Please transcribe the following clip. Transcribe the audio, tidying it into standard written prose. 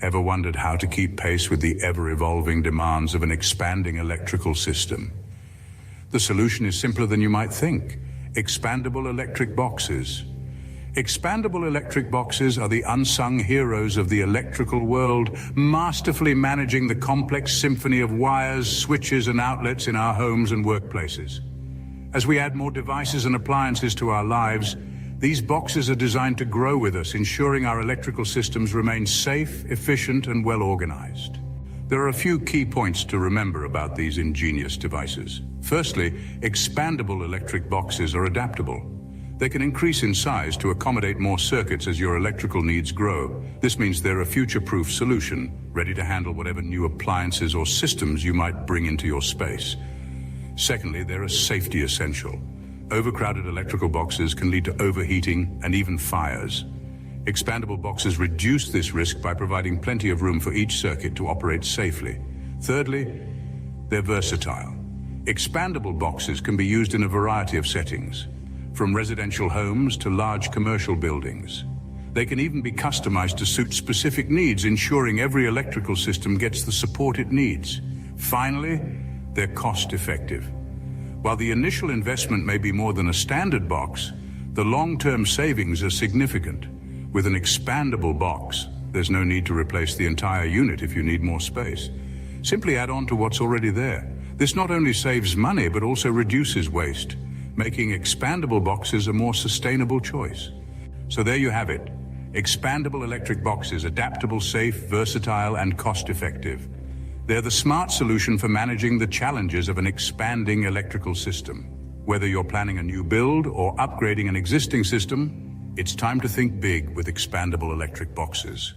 Ever wondered how to keep pace with the ever-evolving demands of an expanding electrical system? The solution is simpler than you might think. Expandable electric boxes. Expandable electric boxes are the unsung heroes of the electrical world, masterfully managing the complex symphony of wires, switches, and outlets in our homes and workplaces. As we add more devices and appliances to our lives, these boxes are designed to grow with us, ensuring our electrical systems remain safe, efficient, and well-organized. There are a few key points to remember about these ingenious devices. Firstly, expandable electric boxes are adaptable. They can increase in size to accommodate more circuits as your electrical needs grow. This means they're a future-proof solution, ready to handle whatever new appliances or systems you might bring into your space. Secondly, they're a safety essential. Overcrowded electrical boxes can lead to overheating and even fires. Expandable boxes reduce this risk by providing plenty of room for each circuit to operate safely. Thirdly, they're versatile. Expandable boxes can be used in a variety of settings, from residential homes to large commercial buildings. They can even be customized to suit specific needs, ensuring every electrical system gets the support it needs. Finally, they're cost-effective. While the initial investment may be more than a standard box, the long-term savings are significant. With an expandable box, there's no need to replace the entire unit if you need more space. Simply add on to what's already there. This not only saves money, but also reduces waste, making expandable boxes a more sustainable choice. So there you have it. Expandable electric boxes, adaptable, safe, versatile, and cost-effective. They're the smart solution for managing the challenges of an expanding electrical system. Whether you're planning a new build or upgrading an existing system, it's time to think big with expandable electric boxes.